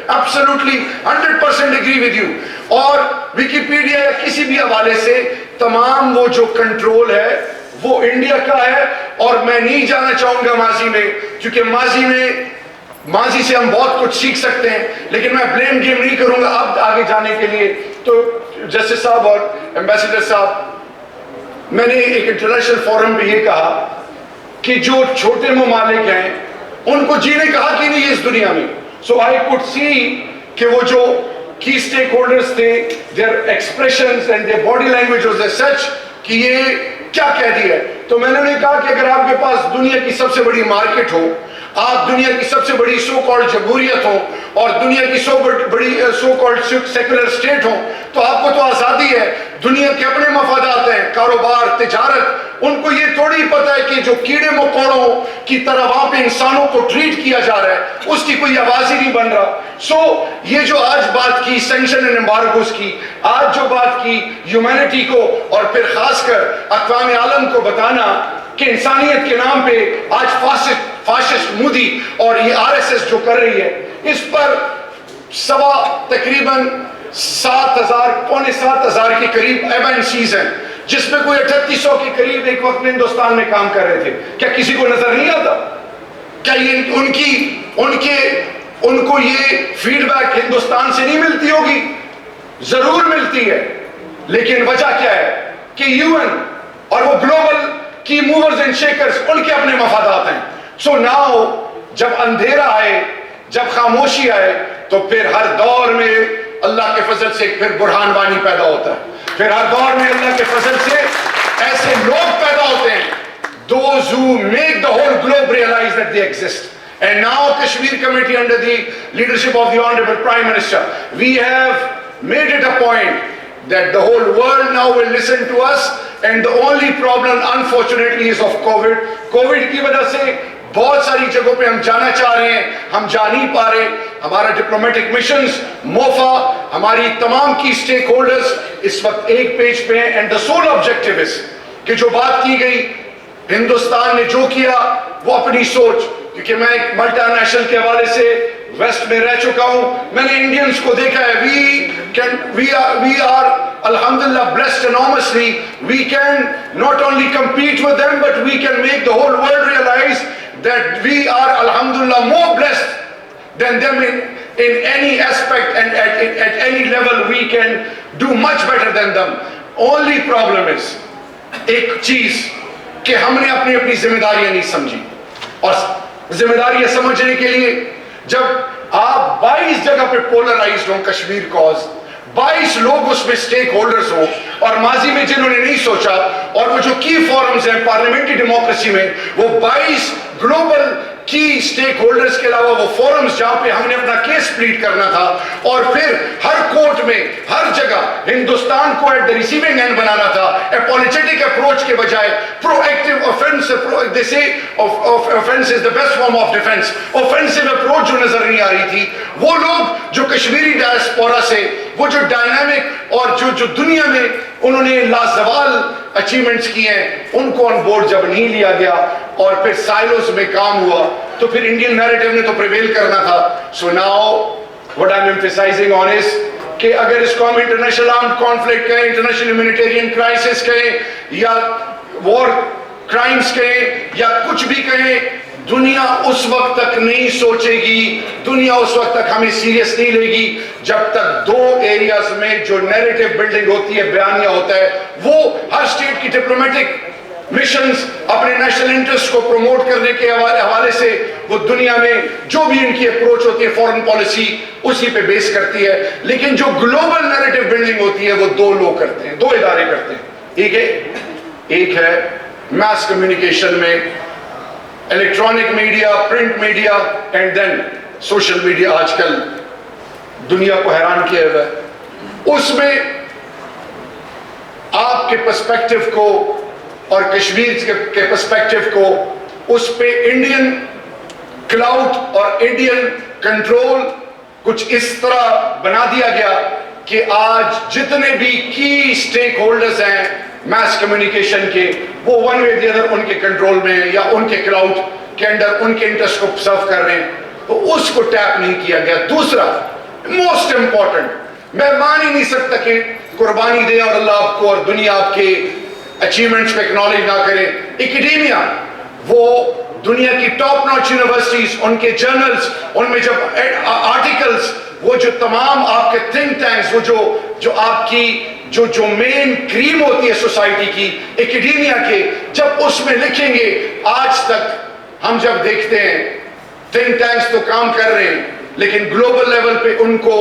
absolutely 100% agree with you. اور Wikipedia یا کسی بھی حوالے سے تمام وہ جو کنٹرول ہے وہ انڈیا کا ہے. اور میں نہیں جانا چاہوں گا ماضی میں, کیونکہ ماضی سے ہم بہت کچھ سیکھ سکتے ہیں, لیکن میں بلیم گیم نہیں کروں گا اب آگے جانے کے لیے. تو جسٹس صاحب اور ایمبیسیڈر صاحب, میں نے ایک انٹرنیشنل فورم پہ یہ کہا کہ جو چھوٹے ممالک ہیں ان کو جینے کا حق ہی نہیں ہے اس دنیا میں. سو آئی کوڈ سی کہ وہ جو کی اسٹیک ہولڈرز تھے, their expressions and their body language was as such کہ یہ کیا کہہ دیا ہے. تو میں نے کہا کہ اگر آپ کے پاس دنیا کی سب سے بڑی مارکیٹ ہو, آپ دنیا کی سب سے بڑی سو کالڈ جمہوریت ہو اور دنیا کی بڑی سو کالڈ سیکولر اسٹیٹ ہو, تو آپ کو تو آزادی ہے. دنیا کے اپنے مفادات ہیں, کاروبار, تجارت. ان کو یہ تھوڑی پتہ ہے کہ جو کیڑے مکوڑوں کی طرح وہاں پہ انسانوں کو ٹریٹ کیا جا رہا ہے اس کی کوئی آواز ہی نہیں بن رہا. سو یہ جو آج بات کی سینکشن اینڈ ایمبارگوز کی, آج جو بات کی ہیومینٹی کو اور پھر خاص کر اقوام عالم کو بتانا کہ انسانیت کے نام پہ آج فاشسٹ مودی اور یہ RSS جو کر رہی ہے, اس پر تقریباً 7,000 کے قریب ایمنسیز ہیں, جس میں کوئی 3800 کے قریب ایک وقت میں ہندوستان میں کام کر رہے تھے. کیا کسی کو نظر نہیں آتا؟ کیا یہ ان کو یہ فیڈ بیک ہندوستان سے نہیں ملتی ہوگی؟ ضرور ملتی ہے, لیکن وجہ کیا ہے کہ UN اور وہ گلوبل کی موورز اینڈ شیکرز ان کے اپنے مفادات ہیں. سو ناؤ جب اندھیرا آئے, جب خاموشی آئے, تو پھر ہر دور میں اللہ کے فضل سے پھر برہان وانی پیدا ہوتا ہے. پھر ہر دور میں اللہ کے فضل سے ایسے لوگ پیدا ہوتے ہیں, those who make the whole globe realize that they exist. And now Kashmir Committee under the leadership of the Honorable Prime Minister, we have made it a point that the whole world now will listen to us, and the only problem unfortunately is of COVID. COVID کی وجہ سے بہت ساری جگہوں پہ ہم جانا چاہ رہے ہیں, ہم جا نہیں پا رہے. ہمارا ڈپلومیٹک مشنز, موفا, ہماری تمام کی اسٹیک ہولڈرز اس وقت ایک پیج پہ ہیں. And the civil objective is کہ جو بات کی گئی, ہندوستان نے جو کیا وہ اپنی سوچ, کیونکہ میں ایک ملٹی نیشنل کے حوالے سے ویسٹ میں رہ چکا ہوں, میں نے انڈینز کو دیکھا ہے. we are alhamdulillah blessed enormously. We can not only compete with them, but we can make the whole world realize that we are alhamdulillah more blessed than them in any aspect, and at any level we can do much better than them. Only problem is ایک چیز کہ ہم نے اپنی ذمہ داریاں نہیں سمجھی. اور ذمہ داریاں سمجھنے کے لیے جب آپ 22 جگہ پہ پولرائزڈ ہوں کشمیر کاز, 22 لوگ اس میں سٹیک ہولڈرز ہوں, اور ماضی میں جنہوں نے نہیں سوچا, اور وہ جو کی فورمز ہیں پارلیمنٹری ڈیموکریسی میں, وہ 22 گلوبل کی سٹیک ہولڈرز کے علاوہ وہ فورمز جہاں پہ ہم نے اپنا کیس پلیڈ کرنا تھا, اور پھر ہر کورٹ میں ہر جگہ ہندوستان کو ایٹ دا ریسیونگ اینڈ بنانا تھا. اپولوجیٹک اپروچ کے بجائے پرو active offense, they say offense is the best form of defense. offensive approach جو نظر نہیں آ رہی تھی, وہ لوگ جو کشمیری ڈائسپورا سے, وہ جو ڈائنامک اور جو دنیا میں انہوں نے لازوال اچیومنٹس کیے ہیں, ان کو آن بورڈ جب نہیں لیا گیا اور پھر سائلوز میں کام ہوا, تو پھر انڈین نیریٹو نے تو پریویل کرنا تھا. So now what I'm emphasizing on is کہ اگر اس کو ہم انٹرنیشنل آرمڈ کانفلکٹ کہیں, انٹرنیشنل ہیومینیٹیرین کرائسس کہیں, یا وار کرائمز کہیں, یا کچھ بھی کہیں, دنیا اس وقت تک نہیں سوچے گی, دنیا اس وقت تک ہمیں سیریس نہیں لے گی جب تک دو ایریاز میں جو نیریٹو بلڈنگ ہوتی ہے, بیانیہ ہوتا ہے, وہ ہر اسٹیٹ کی ڈپلومیٹک مشنز اپنے نیشنل انٹرسٹ کو پروموٹ کرنے کے حوالے سے وہ دنیا میں جو بھی ان کی اپروچ ہوتی ہے فورن پالیسی اسی پہ بیس کرتی ہے. لیکن جو گلوبل نیریٹو بلڈنگ ہوتی ہے وہ دو لوگ کرتے ہیں, دو ادارے کرتے ہیں. ایک ہے میس کمیونیکیشن میں electronic media, print media, and then social media آج کل دنیا کو حیران کیا ہوا ہے. اس میں آپ کے پرسپیکٹو کو اور کشمیر کے پرسپیکٹو کو اس پہ انڈین کلاؤڈ اور انڈین کنٹرول کچھ اس طرح بنا دیا گیا کہ آج جتنے بھی کی سٹیک ہولڈرز ہیں میس کمیونیکیشن کے, وہ ون وے دی ادر ان کے کنٹرول میں یا ان کے کلاؤڈ کے انڈر ان کے انٹرسٹ کو سرو کر رہے ہیں. اس کو ٹیپ نہیں کیا گیا. دوسرا موسٹ امپورٹنٹ، میں مان ہی نہیں سکتا کہ قربانی دے اور اللہ آپ کو اور دنیا آپ کے اچیومنٹس پہ اکنالج نہ کرے. اکیڈیمیا، وہ دنیا کی ٹاپ ناچ یونیورسٹیز، ان کے جرنلز، ان میں جب آرٹیکلز، وہ جو تمام آپ کے تھنک ٹینکس، وہ جو آپ کی جو مین کریم ہوتی ہے سوسائٹی کی، اکیڈیمیا کے، جب اس میں لکھیں گے، آج تک ہم جب دیکھتے ہیں تھنک ٹینکس تو کام کر رہے ہیں لیکن گلوبل لیول پہ ان کو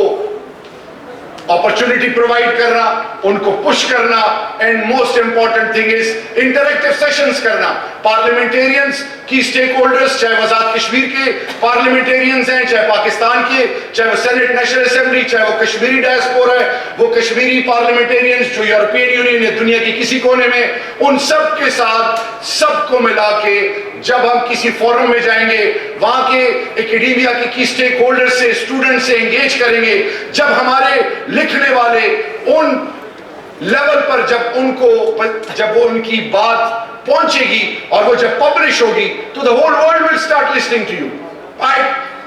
اپرچونٹی پرووائڈ کرنا، ان کو پش کرنا، and most important thing is interactive sessions کرنا. پارلیمنٹیرینز کی سٹیک ہولڈرز، چاہے وزارت کشمیر کے پارلیمنٹیرینز ہیں، چاہے پاکستان کے، چاہے وہ سینٹ نیشنل اسمبلی، چاہے وہ کشمیری ڈائسپورا ہے، وہ کشمیری پارلیمنٹیرینز جو یورپین یونین یا دنیا کی کسی کونے میں، ان سب کے ساتھ سب کو ملا کے جب ہم کسی فورم میں جائیں گے، وہاں کے اکیڈیمیا کی کی سٹیک ہولڈر سے، اسٹوڈنٹ سے انگیج کریں گے. جب ہمارے لکھنے والے ان لیول پر جب وہ ان کی بات پہنچے گی اور وہ جب پبلش ہوگی تو the whole world will start listening to you.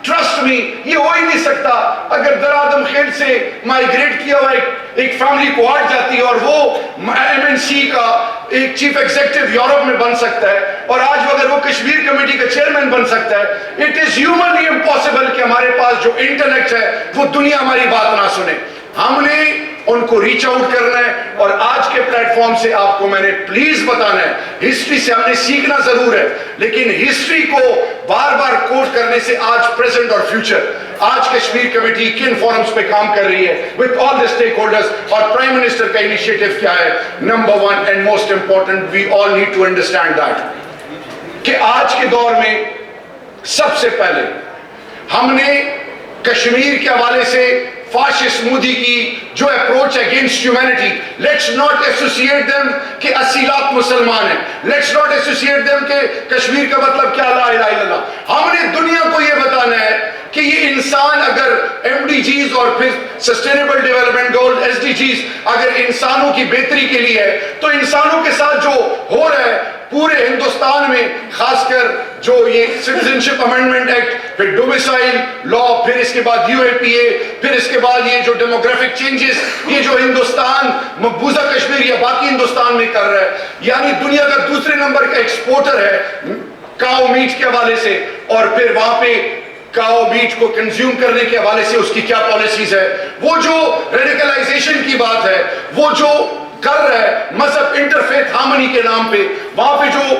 Trust me, یہ ہو ہی نہیں سکتا اگر درآدم خیل سے مائیگریٹ کیا ہوا ایک فیملی کو آٹ جاتی ہے اور وہ MNC کا ایک چیف ایگزیکٹو یورپ میں بن سکتا ہے اور آج اگر وہ کشمیر کمیٹی کا چیئرمین بن سکتا ہے. اٹ از ہیومنلی امپاسبل کہ ہمارے پاس جو انٹلیکٹ ہے وہ دنیا ہماری بات نہ سنے. ہم نے ان کو ریچ آؤٹ کرنا ہے اور آج کے پلیٹ فارم سے آپ کو میں نے پلیز بتانا ہے، ہسٹری سے ہم نے سیکھنا ضرور ہے لیکن ہسٹری کو بار بار کوٹ کرنے سے آج پریزنٹ اور فیوچر، آج کشمیر کمیٹی کن فورمز پہ کام کر رہی ہے with all the stakeholders اور پرائم منسٹر کا انیشیٹو کیا ہے. Number one and most important, we all need to understand that کہ آج کے دور میں سب سے پہلے ہم نے کشمیر کے حوالے سے فاشسٹ مودی کی جو approach against humanity, let's not associate them کہ 80 لاکھ مسلمان ہیں، لیٹس ناٹ ایسوسیٹ دیم کہ کشمیر کا مطلب کیا لا الہ الا اللہ. ہم نے دنیا کو یہ بتانا ہے کہ یہ انسان اگر MDGs اور پھر سسٹینیبل ڈیولپمنٹ گول SDGs اگر انسانوں کی بہتری کے لیے ہے تو انسانوں کے ساتھ جو ہو رہا ہے پورے ہندوستان میں، خاص کر جو یہ سٹیزنشپ امینڈمنٹ ایکٹ، پھر ڈومیسائل لا، پھر اس کے بعد UAPA، پھر اس کے بعد یہ جو ڈیموگرافک چینجز، یہ جو ہندوستان مقبوضہ کشمیر یا باقی ہندوستان میں کر رہا ہے، یعنی دنیا کا دوسرے نمبر کا ایکسپورٹر ہے کاؤ میٹ کے حوالے سے، اور پھر وہاں پہ کاؤ میٹ کو کنزیوم کرنے کے حوالے سے اس کی کیا پالیسیز ہے. وہ جو ریڈیکلائزیشن کی بات ہے، وہ جو کر رہا ہے مذہب انٹرفیتھ ہارمنی کے نام پہ، وہاں پہ جو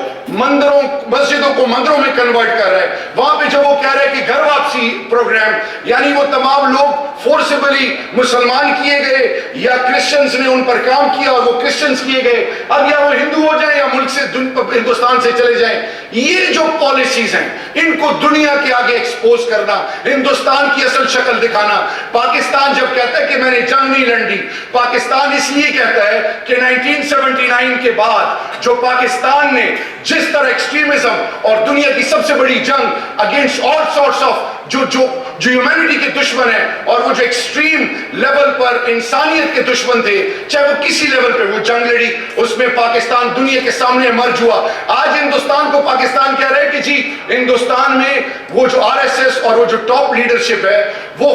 مسجدوں کو مندروں میں کنورٹ کر رہا ہے، وہاں پہ جو وہ کہہ رہا ہے کہ گھر واپسی پروگرام، یعنی وہ تمام لوگ فورسبلی مسلمان کیے گئے یا کرسچنز نے ان پر کام کیا اور وہ کرسچنز کیے گئے، اب یا وہ ہندو ہو جائیں یا ملک سے ہندوستان سے چلے جائیں. یہ جو پالیسیز ہیں ان کو دنیا کے آگے ایکسپوز کرنا، ہندوستان کی اصل شکل دکھانا. پاکستان جب کہتا ہے کہ میں نے جنگ نہیں لڑی، پاکستان اس لیے کہتا ہے کہ 1979 کے بعد جو پاکستان نے جس طرح ایکسٹریمزم اور دنیا کی سب سے بڑی جنگ اگینسٹ آل سارٹس آف جو ہیومینٹی کے دشمن ہیں اور وہ جو ایکسٹریم لیول پر انسانیت کے دشمن تھے، چاہے وہ کسی لیول پہ وہ جنگ لڑی، اس میں پاکستان دنیا کے سامنے مرج ہوا. آج ہندوستان کو پاکستان کہہ رہے ہیں کہ جی ہندوستان میں وہ جو RSS اور وہ جو ٹاپ لیڈرشپ ہے وہ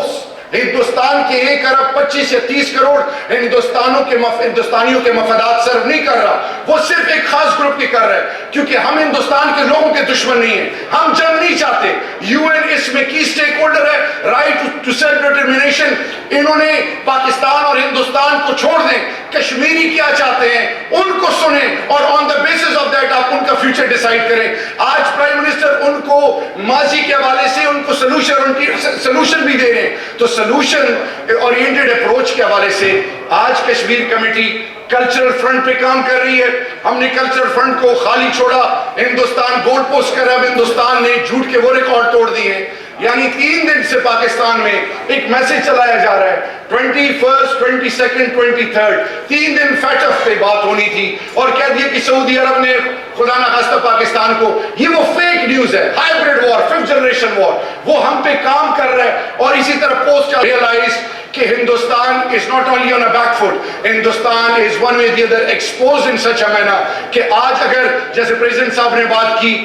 ہندوستان کے 1 ارب 25 یا 30 کروڑ ہندوستانیوں کے مفادات سرو نہیں کر رہا، وہ صرف ایک خاص گروپ کے کر رہا ہے. کیونکہ ہم ہندوستان کے لوگوں کے دشمن نہیں ہیں، ہم جنگ نہیں چاہتے. UN اس میں کی سٹیک ہولڈر ہے، رائٹ ٹو سیلف ڈٹرمنیشن. انہوں نے پاکستان اور ہندوستان کو چھوڑ دیں، کشمیری کیا چاہتے ہیں ان کو سنیں اور آن دا بیسس آف دیٹ آپ ان کا فیوچر ڈیسائیڈ کریں. آج پرائم منسٹر ان کو ماضی کے حوالے سے ان کو سلوشن بھی دے رہے ہیں. تو سلوشن اورینٹڈ اپروچ کے حوالے سے آج کشمیر کمیٹی کلچرل فرنٹ پہ کام کر رہی ہے. ہم نے کلچرل فرنٹ کو خالی چھوڑا، ہندوستان گول پوسٹ کر رہا ہے، ہندوستان نے جھوٹ کے وہ ریکارڈ توڑ دیے ہیں. یعنی 3 دن سے پاکستان میں ایک میسج چلایا جا رہا ہے 21 22 23 3 دن فیٹف پہ بات ہونی تھی اور کہہ دیا کہ سعودی عرب نے خدا نہ خواستہ پاکستان کو، یہ وہ فیک نیوز ہے، ہائبرڈ وار، 5th جنریشن وار، وہ ہم پہ کام کر رہا ہے. اور اسی طرح پوسٹ ریئلائز کہ Hindustan is not only on a back foot, Hindustan is one way or the other exposed in such a manner کہ آج اگر جیسے پریزیڈنٹ صاحب نے بات کی،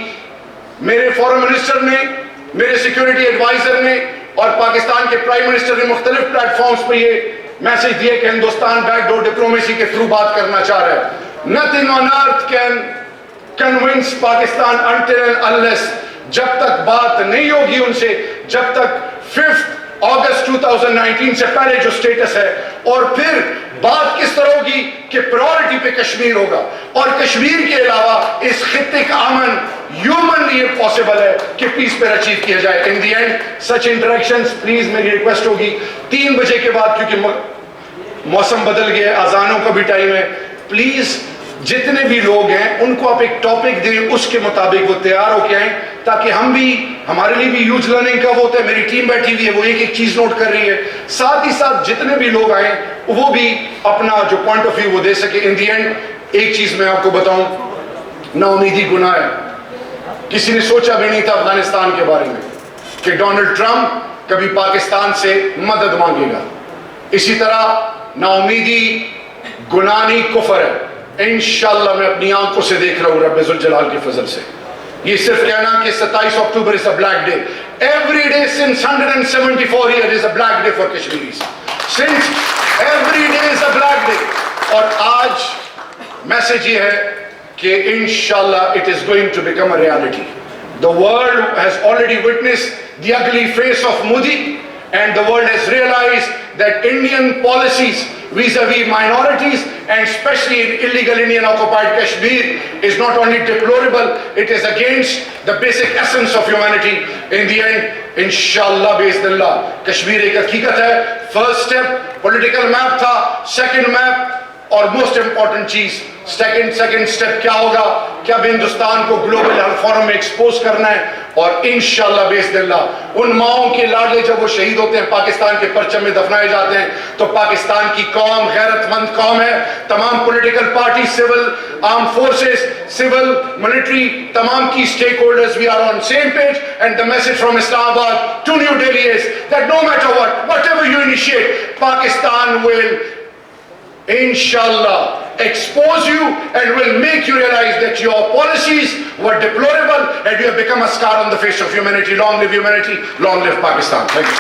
میرے فورن منسٹر نے میرے سیکیورٹی ایڈوائزر نے اور پاکستان کے پرائم منسٹر نے مختلف پلیٹ فارمز پہ یہ میسج دیا کہ ہندوستان بیک ڈور ڈپلومیسی کے تھرو بات کرنا چاہ رہا ہے. Nothing on earth can convince Pakistan until and unless, جب تک بات نہیں ہوگی ان سے, جب تک 5 اگست 2019 سے پہلے جو سٹیٹس ہے, اور پھر بات کس طرح ہوگی کہ پرائورٹی پہ کشمیر ہوگا, اور کشمیر کے علاوہ اس خطے کا امن ہیومنلی یہ پاسبل ہے کہ پیس پہ اچیو کیا جائے. In the end such interactions, please میری ریکویسٹ ہوگی 3 بجے کے بعد, کیونکہ موسم بدل گیا, اذانوں کا بھی ٹائم ہے, پلیز جتنے بھی لوگ ہیں ان کو آپ ایک ٹاپک دیں, اس کے مطابق وہ تیار ہو کے آئیں, تاکہ ہم بھی, ہمارے لیے بھی ہیوج لرننگ کا وہ ہوتا ہے. میری ٹیم بیٹھی ہوئی ہے, وہ ایک ایک چیز نوٹ کر رہی ہے, ساتھ ہی ساتھ جتنے بھی لوگ آئیں وہ بھی اپنا جو پوائنٹ آف ویو وہ دے سکے. ان دی اینڈ ایک چیز میں آپ کو بتاؤں, نا امیدی گناہ ہے. کسی نے سوچا بھی نہیں تھا افغانستان کے بارے میں کہ ڈونلڈ ٹرمپ کبھی پاکستان سے مدد مانگے گا. اسی طرح نا امیدی گناہ نہیں, کفر ہے. انشاءاللہ میں اپنی آنکھوں سے دیکھ رہا ہوں رب ذوالجلال کے فضل سے. یہ صرف کہنا کہ 27 اکتوبر is a black day. Every day since 174 years is a black day for Kashmiris. Since every day is a black day. اور آج میسج یہ ہے کہ انشاءاللہ it is going to become a reality. The world has already witnessed the ugly face of Modi, and the world has realized that Indian policies vis-a-vis minorities, and especially in illegal Indian occupied Kashmir, is not only deplorable, it is against the basic essence of humanity. In the end, inshallah, bi'idhnillah, Kashmir ایک حقیقت ہے. First step political map تھا, second map اور most important چیز second step کیا ہوگا کہ اب ہندوستان کو گلوبل ہیلتھ فورم میں ایکسپوز کرنا ہے. اور انشاءاللہ باذن اللہ ان ماؤں کے لاڈلے جب وہ شہید ہوتے ہیں, پاکستان کے پرچم میں دفنائے جاتے ہیں, تو پاکستان کی قوم غیرت مند قوم ہے. تمام political party, civil arm forces, civil military, تمام کی stakeholders, we are on same page. And the message from Islamabad to New Delhi is that no matter whatever you initiate, Pakistan will inshallah expose you and will make you realize that your policies were deplorable and you have become a scar on the face of humanity. Long live humanity, long live Pakistan. Thank you.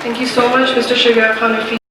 Thank you so much, Mr. Shagar Khan.